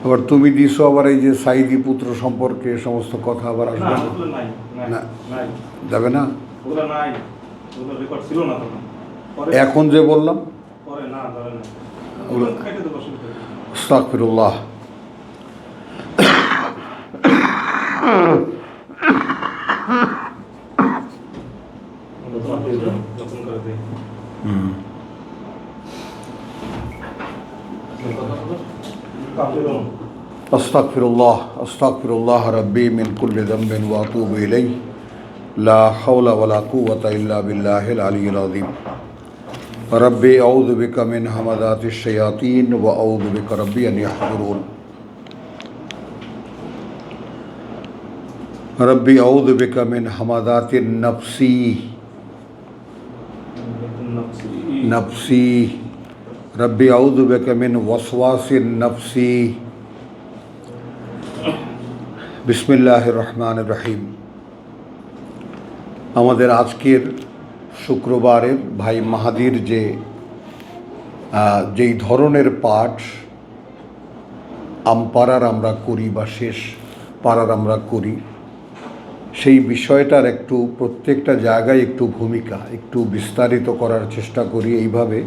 আবার তুমি দিছো আবার এই যে সাইদি পুত্র সম্পর্কে সমস্ত কথা আবার আসবে না, যাবে না এখন যে বললাম। আস্তাগফিরুল্লাহ। আস্তাগফিরুল্লাহ আস্তাগফিরুল্লাহ রাব্বি মিন কুল্লি যামবিন ওয়া আতুবু ইলাইহি লা হাওলা ওয়ালা কুওয়াতা ইল্লা বিল্লাহিল আলিয়্যিল আযীম। রব্বি আউযু বিকা মিন হামাযাতিশ শায়াতিন ওয়া আউযু বিকা রব্বি আন ইয়াহযুরুন। রব্বি আউযু বিকা মিন হামাযাতিন নাফসি রব্বি আউযু বিকা মিন ওয়াসওয়াসিন নাফসি। বিসমিল্লাহির রহমানির রহিম। আমাদের আজকের শুক্রবারের ভাই মাহাদির যেই ধরনের পাঠ আমপাড়ার আমরা করি বা শেষ পাড়ার আমরা করি, সেই বিষয়টার একটু প্রত্যেকটা জায়গায় একটু ভূমিকা একটু বিস্তারিত করার চেষ্টা করি এইভাবে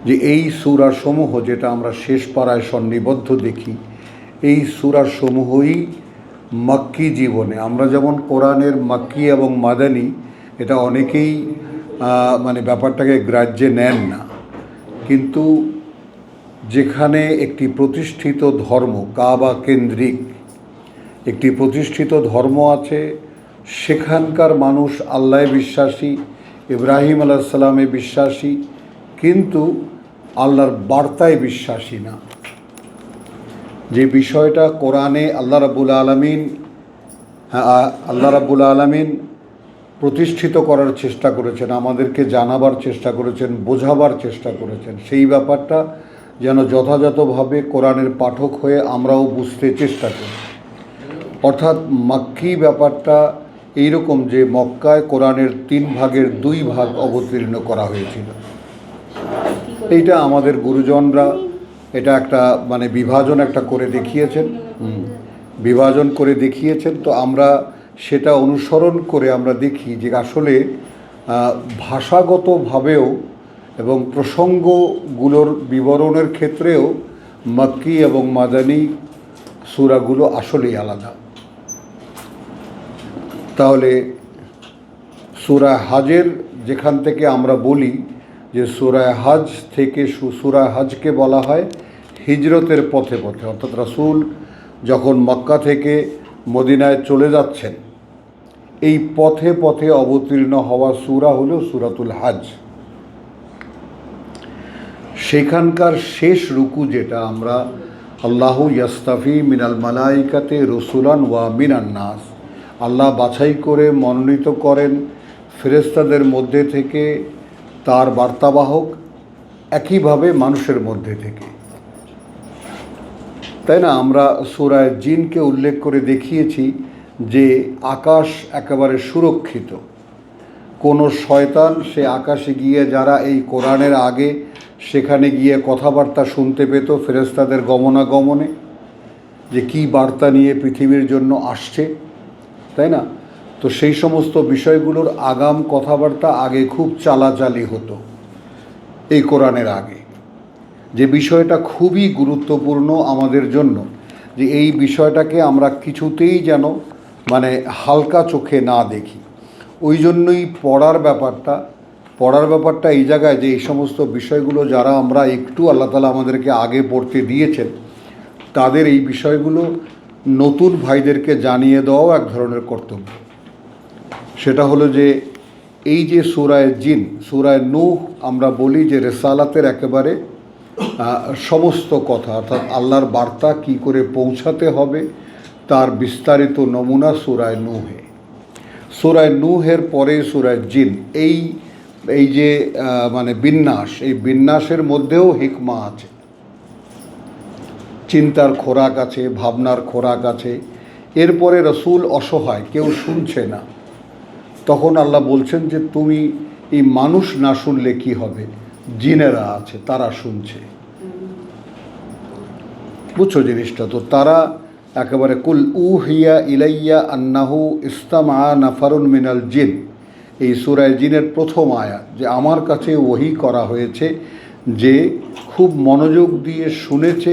যে এই সূরাসমূহ যেটা আমরা শেষ পাড়ায় সন্নিবদ্ধ দেখি, এই সূরাসমূহই মক্কি জীবনে আমরা যেমন কোরআনের মক্কি এবং মাদানী এটা অনেকেই মানে ব্যাপারটাকে গ্রাহ্যে নেন না, কিন্তু যেখানে একটি প্রতিষ্ঠিত ধর্ম কাবা কেন্দ্রিক একটি প্রতিষ্ঠিত ধর্ম আছে, সেখানকার মানুষ আল্লাহে বিশ্বাসী, ইব্রাহিম আলাইহিস সালামে বিশ্বাসী, কিন্তু আল্লাহর বার্তায় বিশ্বাসী না। যে বিষয়টা কোরআনে আল্লাহ রাব্বুল আলামিন প্রতিষ্ঠিত করার চেষ্টা করেছেন, আমাদেরকে জানাবার চেষ্টা করেছেন, বোঝাবার চেষ্টা করেছেন, সেই ব্যাপারটা যেন যথাযথভাবে কোরআনের পাঠক হয়ে আমরাও বুঝতে চেষ্টা করি। অর্থাৎ মক্কি ব্যাপারটা এইরকম যে মক্কায় কোরআনের 3 ভাগের 2 ভাগ অবতীর্ণ করা হয়েছিল। এইটা আমাদের গুরুজনরা এটা একটা মানে বিভাজন একটা করে দেখিয়েছেন, বিভাজন করে দেখিয়েছেন। তো আমরা সেটা অনুসরণ করে আমরা দেখি যে আসলে ভাষাগতভাবেও এবং প্রসঙ্গগুলোর বিবরণের ক্ষেত্রেও মক্কি এবং মাদানী সূরাগুলো আসলেই আলাদা। তাহলে সূরা হজের যেখান থেকে আমরা বলি যে সূরা হজ থেকে সূরা হজকে বলা হয় হিজরতের পথে পথে, অর্থাৎ রাসূল যখন মক্কা থেকে মদিনায় চলে যাচ্ছেন এই পথে পথে অবতীর্ণ হওয়া সূরা হলো সূরাতুল হজ। সেখানকার শেষ রুকু যেটা আমরা আল্লাহু ইয়াস্তাফি মিনাল মালাইকাতে রসুলান ওয়া মিনান নাস, আল্লাহ বাছাই করে মনোনীত করেন ফেরেশতাদের মধ্যে থেকে তার বার্তাবাহক, একইভাবে মানুষের মধ্যে থেকে, তাই না? আমরা সূরা জিনকে উল্লেখ করে দেখিয়েছি যে আকাশ একেবারে সুরক্ষিত, কোনো শয়তান সে আকাশে গিয়ে যারা এই কোরআনের আগে সেখানে গিয়ে কথাবার্তা শুনতে পেত ফেরেশতাদের গমনাগমনে, যে কী বার্তা নিয়ে পৃথিবীর জন্য আসছে, তাই না? তো সেই সমস্ত বিষয়গুলোর আগাম কথাবার্তা আগে খুব চালাচালি হতো এই কোরআনের আগে, যে বিষয়টা খুবই গুরুত্বপূর্ণ আমাদের জন্য, যে এই বিষয়টাকে আমরা কিছুতেই যেন মানে হালকা চোখে না দেখি। ওই জন্যই পড়ার ব্যাপারটা এই জায়গায় যে এই সমস্ত বিষয়গুলো যারা আমরা একটু আল্লাহ তাআলা আমাদেরকে আগে পড়তে দিয়েছেন, তাদের এই বিষয়গুলো নতুন ভাইদেরকে জানিয়ে দেওয়াও এক ধরনের কর্তব্য। সেটা হলো যে এই যে সূরায়ে জিন, সূরায়ে নূহ আমরা বলি যে রিসালাতের একেবারে সমস্ত কথা, অর্থাৎ আল্লাহর বার্তা কি করে পৌঁছাতে হবে তার বিস্তারিত নমুনা সূরায়ে নূহে। সূরায়ে নূহের পরে সূরায়ে জিন, এই যে মানে বিন্যাস, এই বিন্যাসের মধ্যেও হিকমা আছে, চিন্তার খোরাক আছে, ভাবনার খোরাক আছে। এরপরে রাসূল অসহায়, কেউ শুনছে না, তখন আল্লাহ বলছেন যে তুমি এই মানুষ না শুনলে কি হবে, জিনেরা আছে তারা শুনছে। বুঝছো জিনিসটা? তো তারা একেবারে কুল উহিয়া ইলাইয়া আন্নাহু ইস্তামা নাফারুন মিনাল জিন, এই সূরায়ে জিনের প্রথম আয়াত, যে আমার কাছে ওহী করা হয়েছে যে খুব মনোযোগ দিয়ে শুনেছে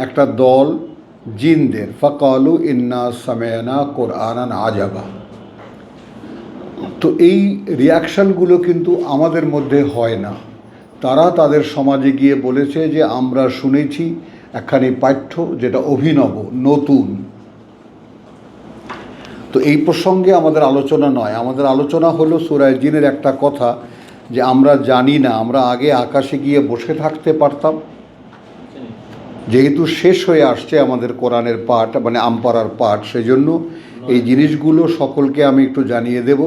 একটা দল জিনদের, ফাকালু ইন্না সামি'না কুরআনান আজাবা। তো এই রিয়াকশানগুলো কিন্তু আমাদের মধ্যে হয় না। তারা তাদের সমাজে গিয়ে বলেছে যে আমরা শুনেছি একখানি পাঠ্য যেটা অভিনব, নতুন। তো এই প্রসঙ্গে আমাদের আলোচনা নয়, আমাদের আলোচনা হলো সূরায়ে জিনের একটা কথা যে আমরা জানি না, আমরা আগে আকাশে গিয়ে বসে থাকতে পারতাম। যেহেতু শেষ হয়ে আসছে আমাদের কোরআনের পাঠ, মানে আমপারার পাঠ, সেই জন্য এই জিনিসগুলো সকলকে আমি একটু জানিয়ে দেব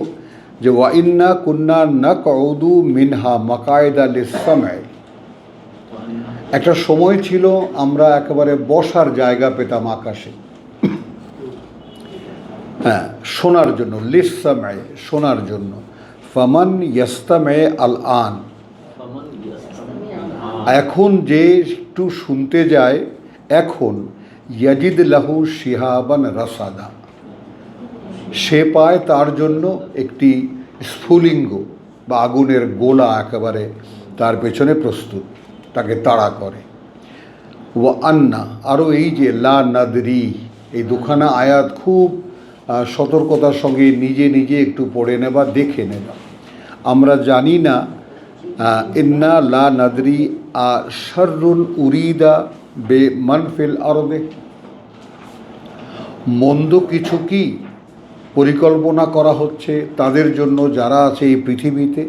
যে ওয়া ইন্না কুন্না নাকউদু মিনহা মাকায়দা লিস-সামঈ। একটা সময় ছিল আমরা একেবারে বসার জায়গা পেতাম আকাশে, হ্যাঁ, শোনার জন্য, লিস-সামঈ, শোনার জন্য। ফামান ইয়াস্তামি আল আন, এখন যে একটু শুনতে যায় এখন, ইয়াজিদ লাহু শিহাবান রাসাদা, সে পায় তার জন্য একটি স্ফুলিঙ্গ বা আগুনের গোলা একেবারে তার পেছনে প্রস্তুত, তাকে তাড়া করে। ওয়া আন্না, আরও এই যে লা নাদরি, এই দুখানা আয়াত খুব সতর্কতার সঙ্গে নিজে নিজে একটু পড়ে নেবা, দেখে নেবা। আমরা জানি না, ইন্না লা নাদরি শাররুন উরিদা বে মানফিল আরদে, মন্দ কিছু কি পরিকল্পনা করা হচ্ছে তাদের জন্য যারা আছে এই পৃথিবীতে,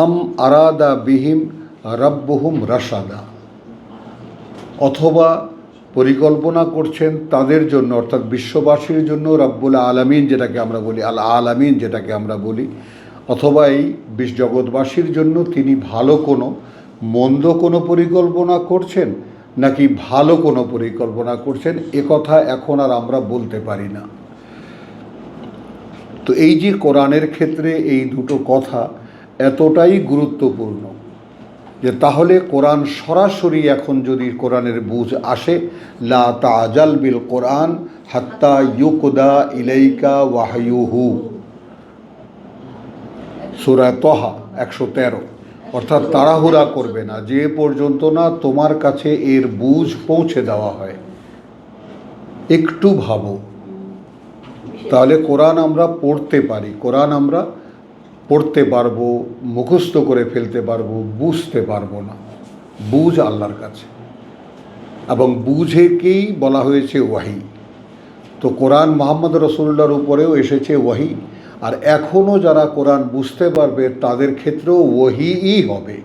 আম আরাদা বিহিম রাব্বুহুম রাশাদা, অথবা পরিকল্পনা করছেন তাদের জন্য, অর্থাৎ বিশ্ববাসীর জন্য রব্বুল আলামিন যেটাকে আমরা বলি, আল আলামিন যেটাকে আমরা বলি, অথবা এই জগৎবাসীর জন্য তিনি ভালো কোনো, মন্দ কোনো পরিকল্পনা করছেন নাকি ভালো কোনো পরিকল্পনা করছেন, এ কথা এখন আর আমরা বলতে পারি না। তো এই যে কোরআনের ক্ষেত্রে এই দুটো কথা এতটাই গুরুত্বপূর্ণ যে তাহলে কোরআন সরাসরি এখন যদি কোরআনের বুঝ আসে, লা তাজাল বিল কোরআন হাত্তা ইউকদা ইলাইকা ওয়াহয়ুহু, সূরা তহা 113, অর্থাৎ তাড়াহুড়া করবে না যে পর্যন্ত না তোমার কাছে এর বুঝ পৌঁছে দেওয়া হয়। একটু ভাবো, তাহলে কোরআন আমরা পড়তে পারি, কোরআন আমরা পড়তে পারবো, মুখস্থ করে ফেলতে পারবো, বুঝতে পারবো না। বুঝ আল্লাহর কাছে, এবং বুঝেকেই বলা হয়েছে ওয়াহি। তো কোরআন মুহাম্মদ রাসূলুল্লাহর উপরেও এসেছে ওয়াহি, আর এখনও যারা কোরআন বুঝতে পারবে তাদের ক্ষেত্রেও ওয়াহিই হবে,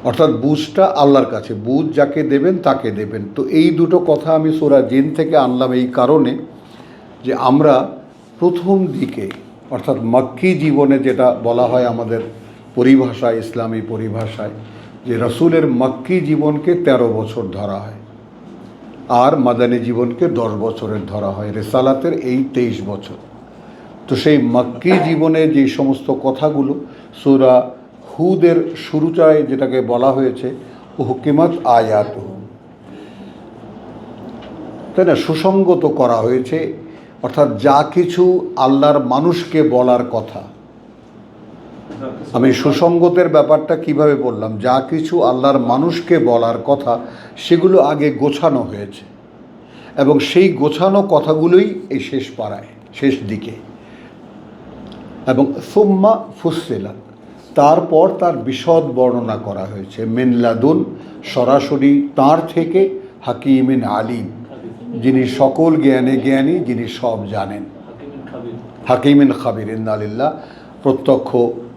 অর্থাৎ বুঝটা আল্লাহর কাছে, বুঝ যাকে দেবেন তাকে দেবেন। তো এই দুটো কথা আমি সূরা জিন থেকে আনলাম এই কারণে যে আমরা প্রথম দিকে, অর্থাৎ মক্কি জীবনে যেটা বলা হয় আমাদের পরিভাষায়, ইসলামী পরিভাষায়, যে রাসূলের মক্কি জীবনকে 13 বছর ধরা হয় আর মাদানী জীবনকে 10 বছরের ধরা হয়, রিসালাতের এই 23 বছর। তো সেই মক্কি জীবনে যে সমস্ত কথাগুলো সূরা হুদের শুরুটায় যেটাকে বলা হয়েছে হুকিমাত আয়াতুহু, তাই না, সুসংগত করা হয়েছে, অর্থাৎ যা কিছু আল্লাহর মানুষকে বলার কথা। আমি সুসংগতের ব্যাপারটা কিভাবে বললাম, যা কিছু আল্লাহর মানুষকে বলার কথা সেগুলো আগে গোছানো হয়েছে, এবং সেই গোছানো কথাগুলোই এই শেষ পাড়ায়, শেষ দিকে, এবং সুম্মা ফুসসিলাত, তারপর তার বিশদ বর্ণনা করা হয়েছে, মিন লাদুন, সরাসরি তার থেকে, হাকিমিন আলিম, যিনি সকল জ্ঞানে জ্ঞানী, যিনি সব জানেন, হাকিমিন খাবির, ইন্নালিল্লাহ, প্রত্যক্ষ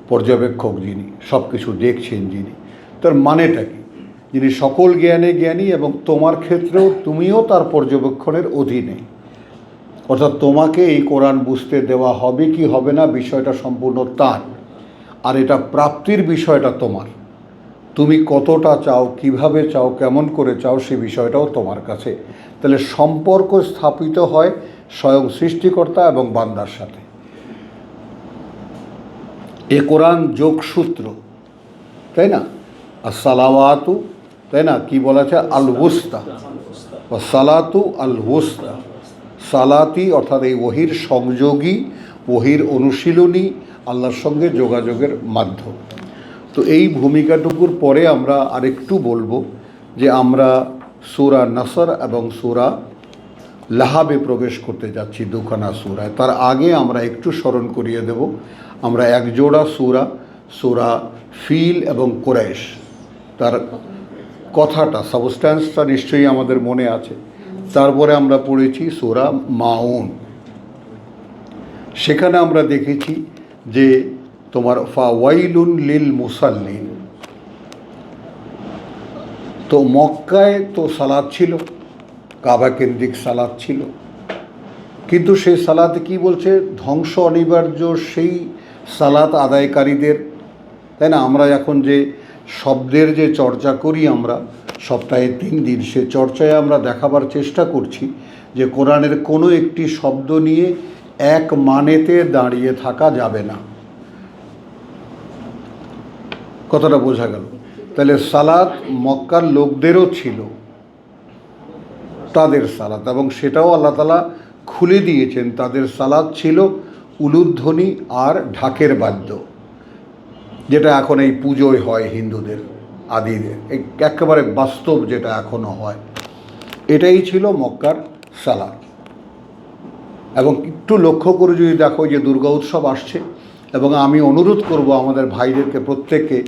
পর্যবেক্ষক যিনি, সব কিছু দেখছেন যিনি। তার মানেটা কি? যিনি সকল জ্ঞানে জ্ঞানী, এবং তোমার ক্ষেত্রেও তুমিও তার পর্যবেক্ষণের অধীনে, অর্থাৎ তোমাকে এই কোরআন বুঝতে দেওয়া হবে কি হবে না বিষয়টা সম্পূর্ণ তার, আর এটা প্রাপ্তির বিষয়টা তোমার। তুমি কতটা চাও, কিভাবে চাও, কেমন করে চাও, সে বিষয়টাও তোমার কাছে। তাহলে সম্পর্ক স্থাপিত হয় স্বয়ং সৃষ্টিকর্তা এবং বান্দার সাথে। এ কোরআন যোগসূত্র, তাই না? আসসালাওয়াতু তাই না? কি বলা আছে? আল ওস্তা বা সালাতু আল ওস্তা। সালাতি অর্থাৎ এই ওহির সংযোগী, ওহির অনুশীলনী, আল্লাহর সঙ্গে যোগাযোগের মাধ্যম। তো এই ভূমিকাটুকুর পরে আমরা আরেকটু বলবো যে আমরা সূরা নাসর এবং সূরা লাহাবে প্রবেশ করতে যাচ্ছি, দুখানা সূরায়। তার আগে আমরা একটু স্মরণ করিয়ে দেব, আমরা একজোড়া সূরা ফিল এবং কুরাইশ, তার কথাটা, সাবস্ট্যান্সটা নিশ্চয়ই আমাদের মনে আছে। তারপরে আমরা পড়েছি সূরা মাউন। সেখানে আমরা দেখেছি যে তোমার ফাওয়াইলুন লিল মুসাল্লিন। তো মক্কায় তো সালাত ছিল, কাবা কেন্দ্রিক সালাত ছিল, কিন্তু সেই সালাতে কি বলছে? ধ্বংস অনিবার্য সেই সালাত আদায়কারীদের, তাই না? আমরা এখন যে শব্দের যে চর্চা করি আমরা সপ্তাহে 3 দিন, সে চর্চায় আমরা দেখাবার চেষ্টা করছি যে কোরআনের কোনো একটি শব্দ নিয়ে এক মানেতে দাঁড়িয়ে থাকা যাবে না। কথাটা বোঝা গেল? তাহলে সালাত মক্কার লোকদেরও ছিল, তাদের সালাত, এবং সেটাও আল্লাহ তাআলা খুলে দিয়েছেন। তাদের সালাত ছিল উলুধ্বনি আর ঢাকের বাদ্য, যেটা এখন এই পুজোয় হয় হিন্দুদের, আদিদের, একেবারে বাস্তব যেটা এখনও হয়, এটাই ছিল মক্কার সালাত। এবং একটু লক্ষ্য করে যদি দেখো যে দুর্গা উৎসব আসছে, এবং আমি অনুরোধ করব আমাদের ভাইদেরকে প্রত্যেককে,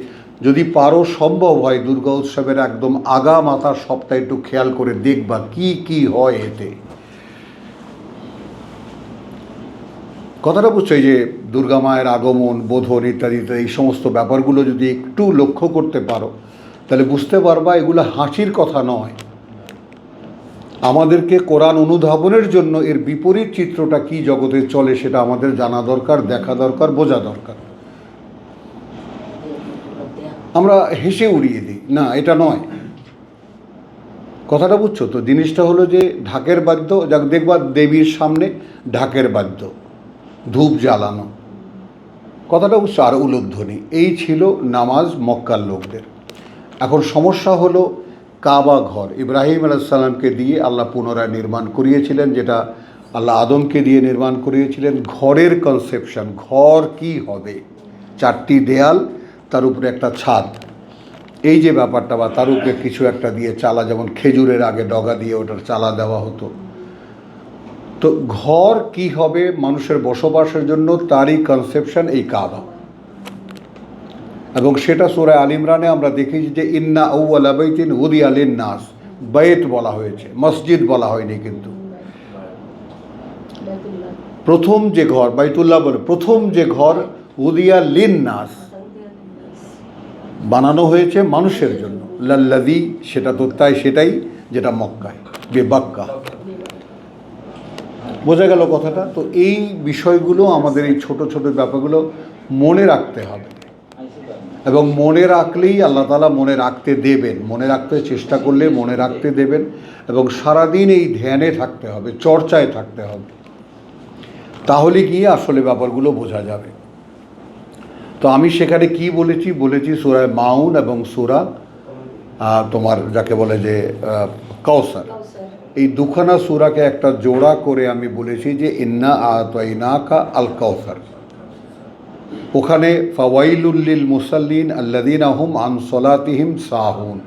যদি পারো সম্ভব হয় দুর্গা উৎসবের একদম আগা মাথা সবটা একটু খেয়াল করে দেখবা কি কি হয় এতে। কথাটা বুঝছো? এই যে দুর্গা মায়ের আগমন, বোধন ইত্যাদি এই সমস্ত ব্যাপারগুলো যদি একটু লক্ষ্য করতে পারো তাহলে বুঝতে পারবা এগুলো হাসির কথা নয়। আমাদেরকে কোরআন অনুধাবনের জন্য এর বিপরীত চিত্রটা কি জগতে চলে সেটা আমাদের জানা দরকার, দেখা দরকার, বোঝা দরকার। আমরা হেসে উড়িয়ে দিই, না এটা নয়। কথাটা বুঝছো তো? জিনিসটা হলো যে ঢাকের বাদ্য, যাক দেখবা দেবীর সামনে ঢাকের বাদ্য, ধূপ জ্বালানো, কথাটা বুঝছো, আর উলুধ্বনি, এই ছিল নামাজ মক্কার লোকদের। এখন সমস্যা হলো কাবা ঘর ইব্রাহিম আলাইহিস সালামকে দিয়ে আল্লাহ পুনরায় নির্মাণ করিয়েছিলেন, যেটা আল্লাহ আদমকে দিয়ে নির্মাণ করিয়েছিলেন। ঘরের কনসেপশন, ঘর কি হবে? 4টি দেয়াল, তার উপরে একটা ছাদ, এই যে ব্যাপারটা, বা তার উপরে কিছু একটা দিয়ে চালা, যেমন খেজুরের আগে ডগা দিয়ে ওটার চালা দেওয়া হতো। তো ঘর কি হবে মানুষের বসবাসের জন্য, তারই কনসেপশন এই কাবা। এবং সেটা সূরা আল ইমরানে আমরা দেখেছি যে ইন্না আউওয়ালা বাইতিন উদিয়া লিন-নাস, বাইত বলা হয়েছে, মসজিদ বলা হয়নি। কিন্তু প্রথম যে ঘর, বাইতুল্লাহ বলে, প্রথম যে ঘর উদিয়া লিন-নাস, বানানো হয়েছে মানুষের জন্য, লাল্লাযী, সেটা তো তাই, সেটাই যেটা মক্কায়, বেবাক্কা। বোঝা গেল কথাটা? তো এই বিষয়গুলো আমাদের, এই ছোট ছোট ব্যাপারগুলো মনে রাখতে হবে, এবং মনে রাখলেই আল্লাহ তাআলা মনে রাখতে দেবেন, মনে রাখতে চেষ্টা করলে মনে রাখতে দেবেন। এবং সারাদিন এই ধ্যানে থাকতে হবে, চর্চায় থাকতে হবে, তাহলে গিয়ে আসলে ব্যাপারগুলো বোঝা যাবে। তো আমি সেখানে কি বলেছি সূরা মাউন এবং সূরা তোমার যাকে বলে যে কাউসার, এই দুখানা সূরাকে একটা জোড়া করে আমি বলেছি যে ইন্না আতাইনাকা আল কাউসার। ওখানে ফাওয়াইলুল লিল মুসাল্লিন আল্লাযীনা হুম আন সলাতিহিম সাহুন,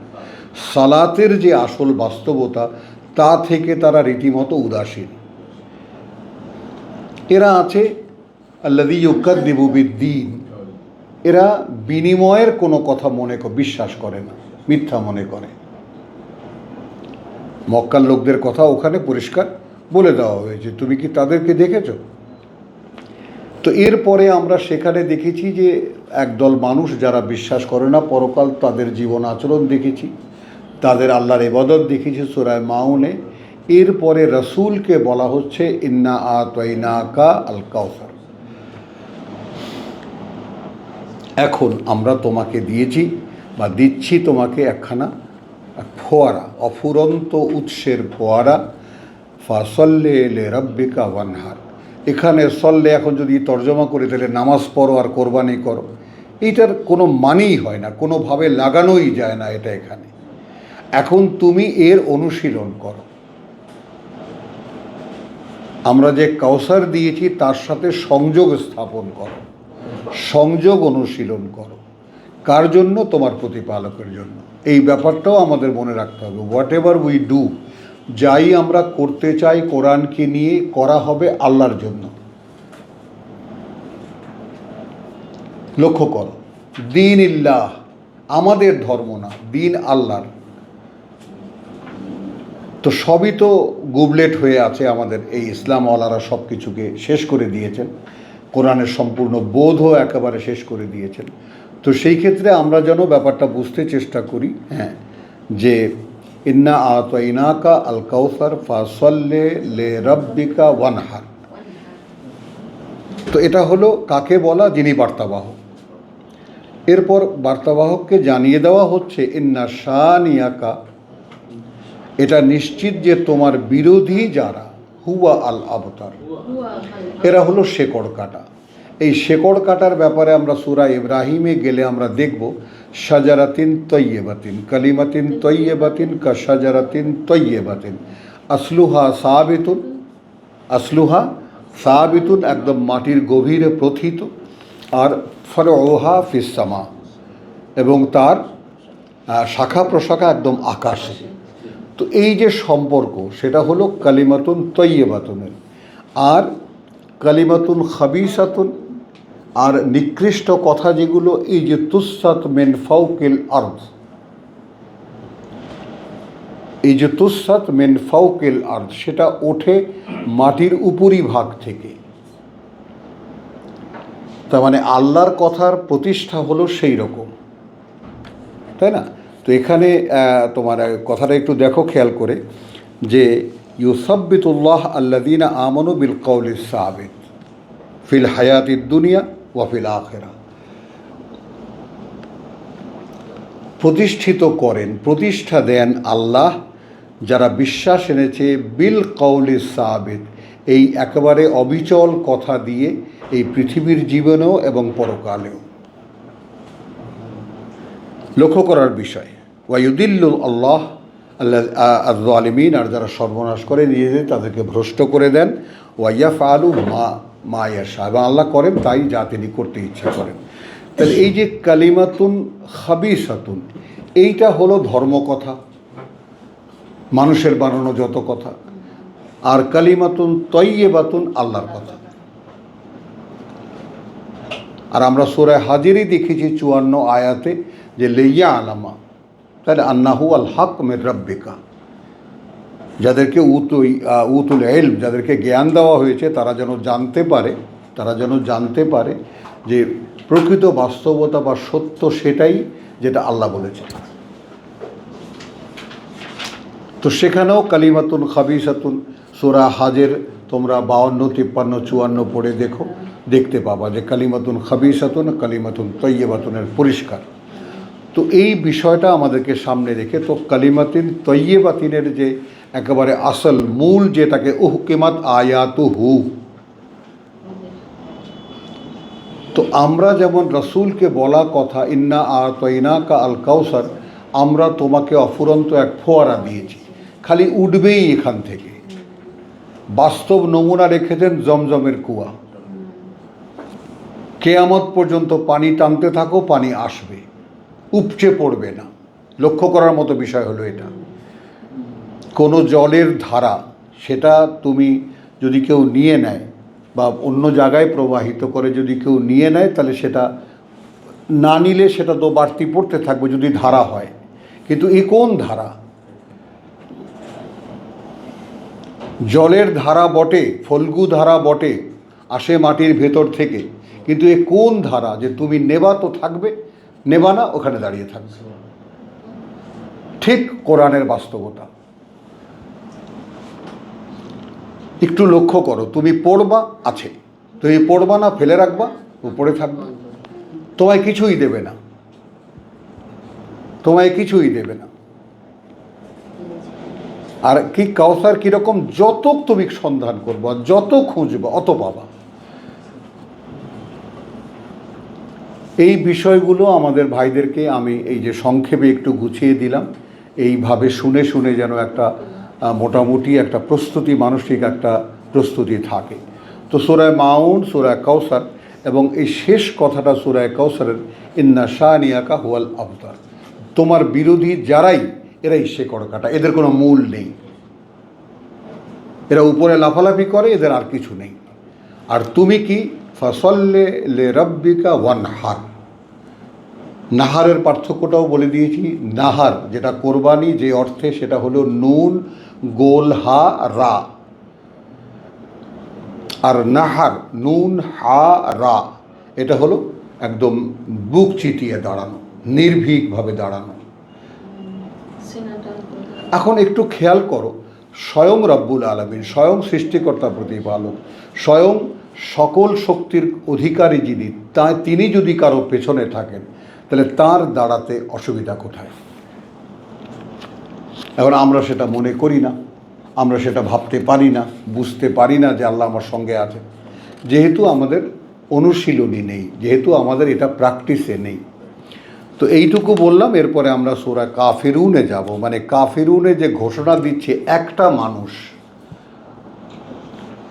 সালাতের যে আসল বাস্তবতা তা থেকে তারা রীতিমতো উদাসীন। এরা আছে আল্লাযী ইউকাযযিবু বিদ্দীন, এরা বিনিময়ের কোনো কথা বিশ্বাস করে না, মিথ্যা মনে করে। মক্কার লোকদের কথা ওখানে পরিষ্কার বলে দেওয়া হয়েছে, তুমি কি তাদেরকে দেখেছো? তো এরপরে আমরা সেখানে দেখেছি যে একদল মানুষ যারা বিশ্বাস করে না পরকাল, তাদের জীবন আচরণ দেখেছি, তাদের আল্লাহর ইবাদত দেখেছি সূরা মাউনে। এরপরে রাসূলকে বলা হচ্ছে ইন্না আতাইনাকা আল কাউসার, এখন আমরা তোমাকে দিয়েছি বা দিচ্ছি তোমাকে একখানা ফোয়ারা, অফুরন্ত উৎসের ফোয়ারা, ফাসল্লি লিরাব্বিকা ওয়ানহার। এখানে সল্লে এখন যদি তর্জমা করি তাহলে নামাজ পড়ো আর কোরবানি করো, এইটার কোনো মানেই হয় না, কোনোভাবে লাগানোই যায় না এটা এখানে। এখন তুমি এর অনুশীলন করো। আমরা যে কাউসার দিয়েছি তার সাথে সংযোগ স্থাপন করো, সংযোগ অনুশীলন করো। কার জন্য? তোমার প্রতিপালকের জন্য। এই ব্যাপারটাও আমাদের মনে রাখতে হবে। হোয়াট এভার উই ডু, যাই আমরা করতে চাই কোরআনকে নিয়ে, করা হবে আল্লাহর জন্য। লক্ষ্য করো, দিন ইল্লাহ, আমাদের ধর্ম না, দিন আল্লাহর। তো সবই তো গুবলেট হয়ে আছে আমাদের। এই ইসলামওয়ালারা সব কিছুকে শেষ করে দিয়েছেন, কোরআনের সম্পূর্ণ বোধও একেবারে শেষ করে দিয়েছেন। তো সেই ক্ষেত্রে আমরা যেন ব্যাপারটা বুঝতে চেষ্টা করি, হ্যাঁ, যে ইন্না আতাইনাকা আল কাউসার ফাসল্লে লে রাব্বিকা ওয়ানহার। তো এটা হলো কাকে বলা? যিনি বার্তাবাহক। এরপর বার্তাবাহককে জানিয়ে দেওয়া হচ্ছে ইন্না শানিয়াকা, এটা নিশ্চিত যে তোমার বিরোধী যারা, হুয়া আল আবতার, এরা হলো শেকড় কাটা। এই শেকড় কাটার ব্যাপারে আমরা সূরা ইব্রাহিমে গেলে আমরা দেখব শাজারাতিন তয়্যিবাতিন কালিমাতিন তয়্যিবাতিন কা শাজারাতিন তয়্যিবাতিন আসলুহা সাবিতুন, আসলুহা সাবিতুন, একদম মাটির গভীরে প্রথিত, আর ফরউহা ফিস সামা, এবং তার শাখা প্রশাখা একদম আকাশে। তো এই যে সম্পর্ক, সেটা হলো কালিমাতুন তয়্যিবাতুনের। আর কালিমাতুন খাবিসাতুন, আর নিকৃষ্ট কথা যেগুলো, এই যে তুসাত মিন ফাওকিল আরদ, এই যে তুসাত মিন ফাওকিল আরদ, সেটা ওঠে মাটির উপরি ভাগ থেকে। তার মানে আল্লাহর কথার প্রতিষ্ঠা হলো সেই রকম, তাই না? তো এখানে তোমার কথাটা একটু দেখো খেয়াল করে, যে ইউসাব্বিতুল্লাহ আল্লাযীনা আমানু বিল কওলিস সাবিত ফিল হায়াতিদ দুনিয়া ওয়া ফিল আখিরা। প্রতিষ্ঠিত করেন, প্রতিষ্ঠা দেন আল্লাহ যারা বিশ্বাস এনেছে বিল কওলিস সাবিত, এই একেবারে অবিচল কথা দিয়ে, এই পৃথিবীর জীবনেও এবং পরকালেও। লক্ষ্য করার বিষয়, ওয়ায়ুদিল্লু আল্লাহ আয-যালিমিন, আর যারা সর্বনাশ করে নিজেদের, তাদেরকে ভ্রষ্ট করে দেন। ওয়াইয়াফআলু মা ইয়াশা, এবং আল্লাহ করেন তাই যা তিনি করতে ইচ্ছা করেন। তাহলে এই যে কালিমাতুন খাবিসাতুন, এইটা হলো ধর্মকথা, মানুষের বানানো যত কথা। আর কালিমাতুন তয়্যিবাতুন, আল্লাহর কথা। আর আমরা সূরা হাজেরই দেখেছি 54 আয়াতে, যে লেইয়া আলামা, তাহলে আন্নাহু আল হক মির রাব্বিকা, যাদেরকে উতুল ইলম, যাদেরকে জ্ঞান দেওয়া হয়েছে, তারা যেন জানতে পারে যে প্রকৃত বাস্তবতা বা সত্য সেটাই যেটা আল্লাহ বলেছে। তো সেখানেও কালিমাতুন খাবিসাতুন, সূরা হাজের তোমরা 52, 53, 54 পড়ে দেখতে পাবা যে কালিমাতুন খাবিসাতুন কালিমাতুন তয়্যিবাতুনের পরিষ্কার। তো এই বিষয়টা আমাদেরকে সামনে রেখে, তো কালিমাতিন তয়্যিবাতিনের যে একেবারে আসল মূল, যেটাকে উহকিমাত আয়াতুহু। তো আমরা যেমন রাসূলকে বলা কথা ইন্না আতাইনাকা আল কাউসার, আমরা তোমাকে অফুরন্ত এক ফোয়ারা দিয়েছি, খালি উঠবেই এখান থেকে। বাস্তব নমুনা রেখেছেন জমজমের কুয়া, কিয়ামত পর্যন্ত পানি টানতে থাকো, পানি আসবে, উপচে পড়বে না। লক্ষ্য করার মতো বিষয় হলো এটা। কোনো জলের ধারা, সেটা তুমি যদি কেউ নিয়ে নেয় বা অন্য জায়গায় প্রবাহিত করে যদি কেউ নিয়ে নেয়, তাহলে সেটা না নিলে সেটা তো বাড়তি পড়তে থাকবে যদি ধারা হয়। কিন্তু এ কোন ধারা? জলের ধারা বটে, ফল্গু ধারা বটে, আসে মাটির ভেতর থেকে, কিন্তু এ কোন ধারা যে তুমি নেবা তো থাকবে, নেবা না ওখানে দাঁড়িয়ে থাকবে। ঠিক কোরআনের বাস্তবতা একটু লক্ষ্য করো। তুমি পড়বা, আছে, তুমি পড়বা না, ফেলে রাখবা, উপরে থাকবে, তোমায় কিছুই দেবে না, তোমায় কিছুই দেবে না। আর কি কাউসার কীরকম, যত তুমি সন্ধান করবা, যত খুঁজবা, অত পাবা। এই বিষয়গুলো আমাদের ভাইদেরকে আমি এই যে সংক্ষেপে একটু গুছিয়ে দিলাম, এইভাবে শুনে শুনে যেন একটা মোটামুটি একটা প্রস্তুতি, মানসিক একটা প্রস্তুতি থাকে। তো সূরা মাউন, সূরা কাউসার এবং এই শেষ কথাটা সূরা কাউসারের, ইন্না শানিয়াকা হুয়াল আবতার, তোমার বিরোধী যারাই এরাই শেকড় কাটা, এদের কোনো মূল নেই, এরা উপরে লাফালাফি করে, এদের আর কিছু নেই। আর তুমি কি ফসল্লে লে রব্বিকা ওয়ানহার, নাহারের পার্থক্যটাও বলে দিয়েছি। নাহার যেটা কোরবানি, যে অর্থে, সেটা হলো নুন গোল হা রা, আর নাহার নুন হা রা, এটা হলো একদম বুক চিতিয়ে দাঁড়ানো, নির্ভীকভাবে দাঁড়ানো। এখন একটু খেয়াল করো, স্বয়ং রব্বুল আলামিন, স্বয়ং সৃষ্টিকর্তা প্রতিপালক, স্বয়ং সকল শক্তির অধিকারী যিনি, তিনি যদি কারো পেছনে থাকেন, তাহলে তার দাঁড়াতে অসুবিধা কোথায়? এখন আমরা সেটা মনে করি না, আমরা সেটা ভাবতে পারি না, বুঝতে পারি না যে আল্লাহ আমার সঙ্গে আছে, যেহেতু আমাদের অনুশীলনী নেই, যেহেতু আমাদের এটা প্র্যাকটিসে নেই। তো এইটুকু বললাম। এরপরে আমরা সূরা কাফিরুনে যাব। মানে কাফিরুনে যে ঘোষণা দিচ্ছে একটা মানুষ,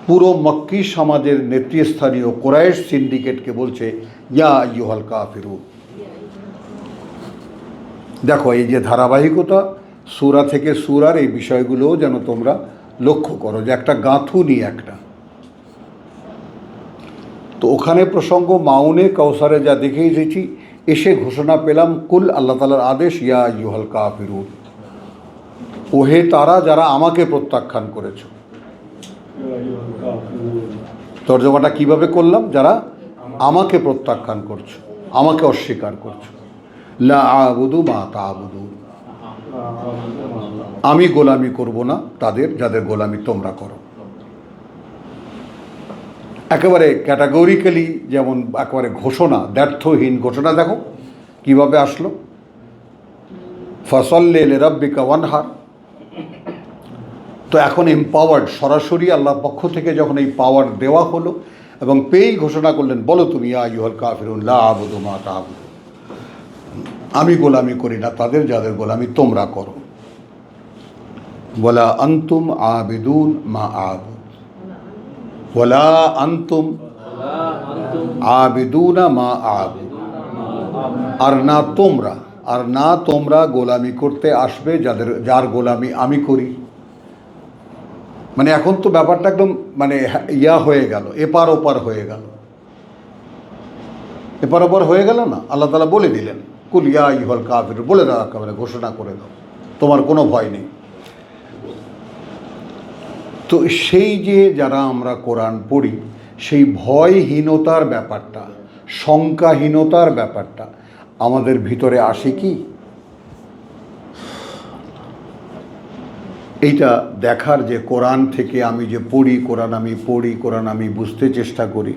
পুরো মক্কি সমাজের নেতৃস্থানীয় কুরাইশ সিন্ডিকেটকে বলছে, ইয়া আইয়ুহাল কাফিরুন। দেখো এই যে ধারাবাহিকতা, সূরা থেকে সূরার এই বিষয়গুলোও যেন তোমরা লক্ষ্য করো, যে একটা গাঁথুনি একটা। তো ওখানে প্রসঙ্গ মাউনে কাউসারে যা দেখে এসেছি, এসে ঘোষণা পেলাম কুল, আল্লাহ তাআলার আদেশ, ইয়া আইয়ুহাল কাফিরুন, ওহে তারা যারা আমাকে প্রত্যাখ্যান করেছো। তর্জমাটা কিভাবে করলাম? যারা আমাকে প্রত্যাখ্যান করছো, আমাকে অস্বীকার করছো। লা আবুদু মা তা'বুদুন, আমি গোলামি করব না তাদের যাদের গোলামি তোমরা করো। একেবারে ক্যাটাগরিক্যালি, যেমন একেবারে ঘোষণা, দ্ব্যর্থহীন ঘোষণা। দেখো কিভাবে আসলো, ফসল্লে লিরাব্বিকা ওয়ানহার। তো এখন এম্পাওয়ার্ড, সরাসরি আল্লাহর পক্ষ থেকে যখন এই পাওয়ার দেওয়া হলো এবং পেয়েই ঘোষণা করলেন, বলো তুমি ইয়া আইয়ুহাল কাফিরুন লা আবুদু মা তা'বুদুন, আমি গোলামি করি না তাদের যাদের গোলামি তোমরা করো। ওয়ালা আনতুম আবিদুন মা আবুদ, ওয়ালা আনতুম আবিদুনা মা আবুদ, আর না তোমরা গোলামি করতে আসবে যার গোলামি আমি করি। মানে এখন তো ব্যাপারটা একদম মানে ইয়া হয়ে গেল, এপার ওপার হয়ে গেল, এপার ওপার হয়ে গেল না। আল্লাহ তাআলা বলে দিলেন, কুল ইয়া আইয়ুহাল কাফিরুন, বলে দাও, একেবারে ঘোষণা করে দাও, তোমার কোনো ভয় নেই। তো সেই যে যারা আমরা কোরআন পড়ি, সেই ভয়হীনতার ব্যাপারটা, শঙ্কাহীনতার ব্যাপারটা আমাদের ভিতরে আসে কি? এইটা দেখার, যে কোরআন থেকে আমি যে পড়ি, কোরআন আমি বুঝতে চেষ্টা করি,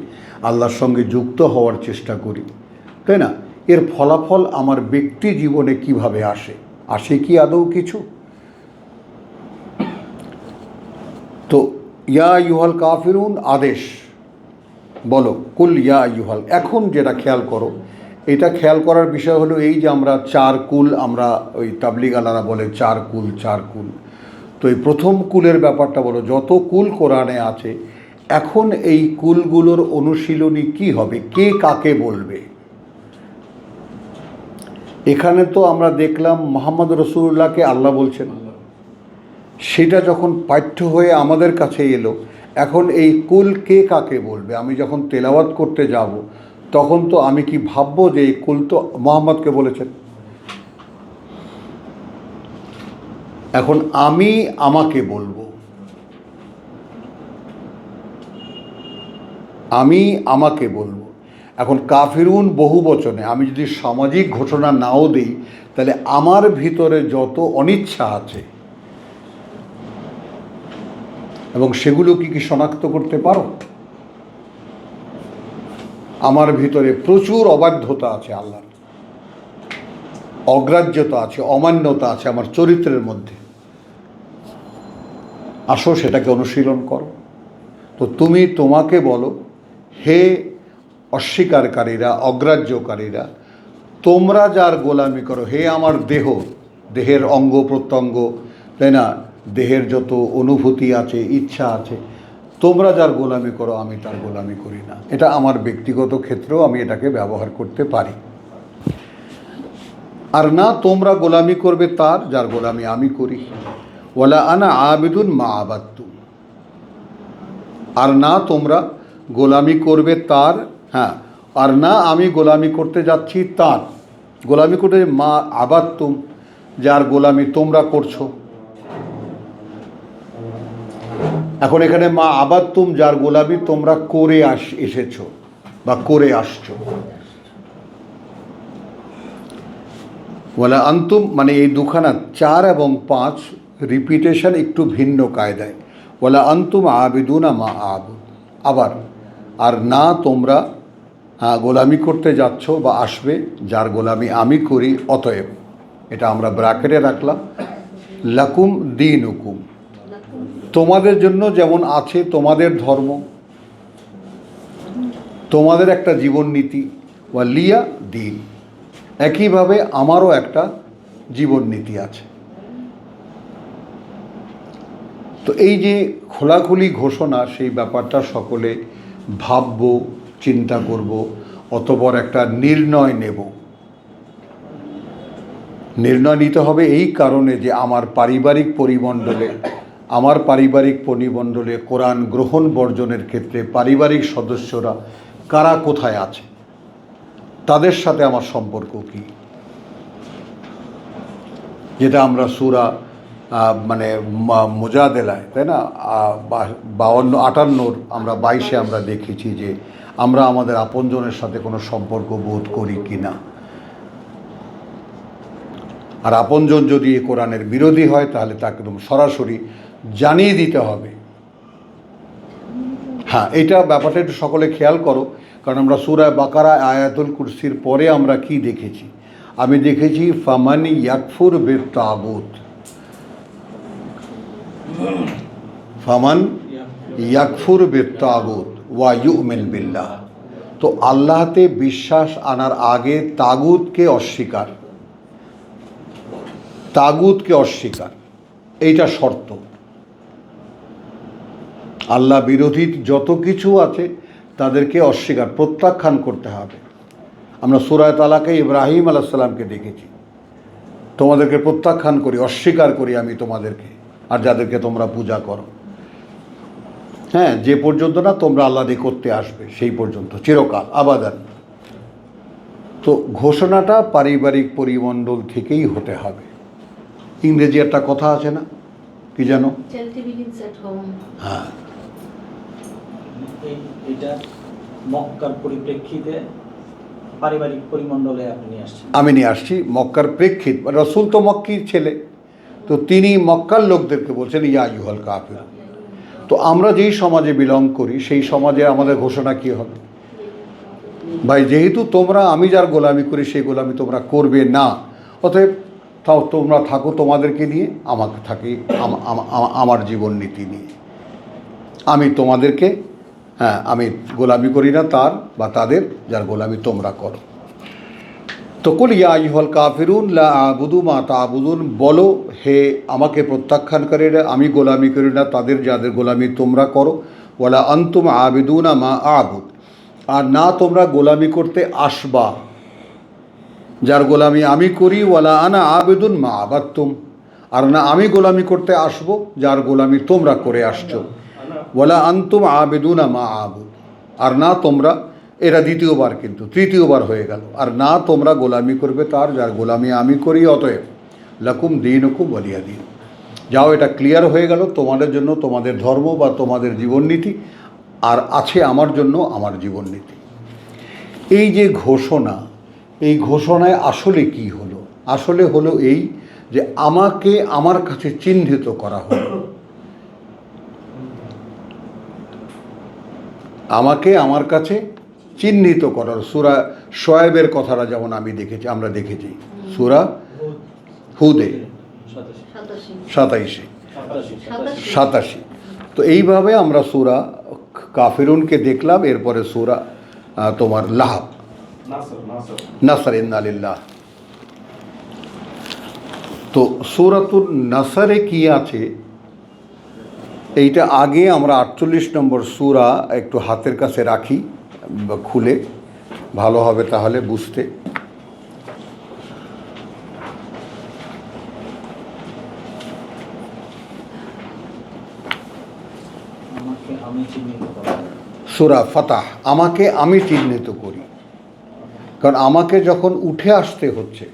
আল্লাহর সঙ্গে যুক্ত হওয়ার চেষ্টা করি, তাই না? এর ফলাফল আমার ব্যক্তি জীবনে কিভাবে আসে কি আদৌ কিছু? তো ইয়া আইয়ুহাল কাফিরুন আদেশ, বলো কুল ইয়া আইয়ুহাল। এখন যেটা খেয়াল করো, এটা খেয়াল করার বিষয় হলো এই যে আমরা চার কুল, আমরা ওই তাবলিগালারা বলে চার কুল। তো এই প্রথম কুলের ব্যাপারটা বলো, যত কুল কোরআনে আছে, এখন এই কুলগুলোর অনুশীলনী কি হবে, কে কাকে বলবে? এখানে তো আমরা দেখলাম মুহাম্মদ রাসূলুল্লাহকে আল্লাহ বলছেন, সেটা যখন পাঠ্য হয়ে আমাদের কাছে এলো, এখন এই কুল কে কাকে বলবে? আমি যখন তেলাওয়াত করতে যাব, তখন তো আমি কি ভাববো যে এই কুল তো মুহাম্মদকে বলেছেন? এখন আমি আমাকে বলবো, এখন কাফিরুন বহু বচনে, আমি যদি সামাজিক ঘোষণা নাও দিই, তাহলে আমার ভিতরে যত অনিচ্ছা আছে এবং সেগুলো কি শনাক্ত করতে পারো? আমার ভিতরে প্রচুর অবাধ্যতা আছে, আল্লাহর অগ্রাহ্যতা আছে, অমান্যতা আছে আমার চরিত্রের মধ্যে। আসো সেটাকে অনুশীলন করো। তো তোমাকে বলো, হে অস্বীকারীরা, অগ্রাহ্যকারীরা, তোমরা যার গোলামি করো, হে আমার দেহ, দেহের অঙ্গ প্রত্যঙ্গ, তাই না, দেহের যত অনুভূতি আছে, ইচ্ছা আছে, তোমরা যার গোলামি করো আমি তার গোলামি করি না। এটা আমার ব্যক্তিগত ক্ষেত্রেও আমি এটাকে ব্যবহার করতে পারি। আর না তোমরা গোলামি করবে তার যার গোলামি আমি করি। ওয়ালা আনা আবিদুন মা আবাদতুম, আর না তোমরা গোলামি করবে তার, হ্যাঁ, আর না আমি গোলামি করতে যাচ্ছি তার, গোলামি করতে মা আবাদতুম, যার গোলামি তোমরা করছো। এখন এখানে মা আবাদতুম, যার গোলামি তোমরা করে এসেছো বা করে আসছো। ওয়ালা আন্তুম মানে এই দুখানা 4 এবং 5 রিপিটেশন একটু ভিন্ন কায়দায়। ওয়ালা আন্তুম আবিদুনা মা আবুদ, আবার আর না তোমরা গোলামি করতে যাচ্ছ বা আসবে যার গোলামি আমি করি, অতএব এটা আমরা ব্র্যাকেটে রাখলাম, লাকুম দীনুকুম, তোমাদের জন্য যেমন আছে তোমাদের ধর্ম, তোমাদের একটা জীবননীতি, ওয়া লিয়া দিন, একইভাবে আমারও একটা জীবননীতি আছে। তো এই যে খোলাখুলি ঘোষণা, সেই ব্যাপারটা সকলে ভাবব, চিন্তা করব, অতঃপর একটা নির্ণয় নেব। নির্ণয় নিতে হবে এই কারণে যে আমার পারিবারিক পরিমণ্ডলে কোরআন গ্রহণ বর্জনের ক্ষেত্রে পারিবারিক সদস্যরা কারা কোথায় আছে, তাদের সাথে আমার সম্পর্ক কি, যেটা আমরা সূরা মানে মুজাদেলায়, তাই না, 58 আমরা 22 আমরা দেখেছি যে আমরা আমাদের আপনজনের সাথে কোনো সম্পর্ক বোধ করি কি না। আর আপনজন যদি কোরআনের বিরোধী হয় তাহলে তাকে একদম সরাসরি জানিয়ে দিতে হবে। হ্যাঁ, এটা ব্যাপারটা একটু সকলে খেয়াল করো, কারণ আমরা সূরা বাকারা আয়াতুল কুরসির পরে আমরা কি দেখেছি? আমি দেখেছি ফামান ইয়াকফুর বিত্তাগুত, ফামান ইয়াকফুর বিত্তাগুত ওয়া ইউমিন বিল্লাহ। তো আল্লাহতে বিশ্বাস আনার আগে তাগুতকে অস্বীকার, এইটা শর্ত। আল্লাহ বিরোধী যত কিছু আছে তাদেরকে অস্বীকার, প্রত্যাখ্যান করতে হবে। আমরা সূরা তালাকে ইব্রাহিম আলাইহিস সালামকে দেখেছি, তোমাদেরকে প্রত্যাখ্যান করি, অস্বীকার করি আমি তোমাদেরকে আর যাদেরকে তোমরা পূজা করো, হ্যাঁ, যে পর্যন্ত না তোমরা আল্লাহ দিয়ে করতে আসবে সেই পর্যন্ত, চিরকাল আবাদান। তো ঘোষণাটা পারিবারিক পরিমণ্ডল থেকেই হতে হবে। ইংরেজি একটা কথা আছে না, কি জানো? হ্যাঁ, এটা মক্কার পরিপ্রেক্ষিতে পারিবারিক পরিমণ্ডলে আপনি নিয়ে আসছেন। আমি নিয়ে আসছি মক্কার প্রেক্ষিত। রাসূল তো মক্কির ছেলে, তো তিনি মক্কার লোকদেরকে বলছেন ইয়া আইয়ুহাল কাফিরুন। তো আমরা যেই সমাজে বিলং করি সেই সমাজে আমাদের ঘোষণা কী হবে? ভাই, যেহেতু তোমরা আমি যার গোলামি করি সেই গোলামি তোমরা করবে না, অতএব তাও তোমরা থাকো তোমাদেরকে নিয়ে, আমাকে থাকি আমার জীবন নীতি নিয়ে। আমি তোমাদেরকে, হ্যাঁ, আমি গোলামি করি না তার বা তাদের যার গোলামি তোমরা করো। তো কুল ইয়া আইয়ুহাল কাফিরুন লা আবুদু মা তা'বুদুন, বলো হে আমাকে প্রত্যাখ্যানকারীরা, আমি গোলামি করি না তাদের যাদের গোলামি তোমরা করো। ওয়ালা আনতুম আবিদুনা মা আবুদ, আর না তোমরা গোলামি করতে আসবা যার গোলামি আমি করি। ওয়ালা আনা আবিদুন মা আবাদতুম, আর না আমি গোলামি করতে আসবো যার গোলামি তোমরা করে আসছো। ওয়ালা আনতুম আবিদুনা মা আবুদ, আর না তোমরা, এরা দ্বিতীয়বার কিন্তু তৃতীয়বার হয়ে গেল, আর না তোমরা গোলামি করবে তার যার গোলামি আমি করি, অতএব লাকুম দীনুকুম ওয়ালিয়া দীন। যাও, এটা ক্লিয়ার হয়ে গেল, তোমাদের জন্য তোমাদের ধর্ম বা তোমাদের জীবননীতি, আর আছে আমার জন্য আমার জীবননীতি। এই যে ঘোষণা, এই ঘোষণায় আসলে কি হলো? আসলে হলো এই যে আমাকে আমার কাছে চিহ্নিত করা হলো, আমাকে আমার কাছে চিহ্নিত করার। সূরা শোয়েবের কথাটা যেমন আমরা দেখেছি সূরা হুদে 87। তো এইভাবে আমরা সূরা কাফিরুনকে দেখলাম, এরপরে সূরা তোমার লাহাব, নাসর, ইন্না লিল্লাহ। তো সূরাতুন নাসরে কি আছে এইটা আগে আমরা 48 নম্বর সূরা একটু হাতের কাছে রাখি বা খুলে, ভালো হবে তাহলে বুঝতে। আমাকে আমি চিহ্নিত করব। সূরা ফাতাহ, আমাকে আমি চিহ্নিত করি। কারণ আমাকে যখন উঠে আসতে হচ্ছে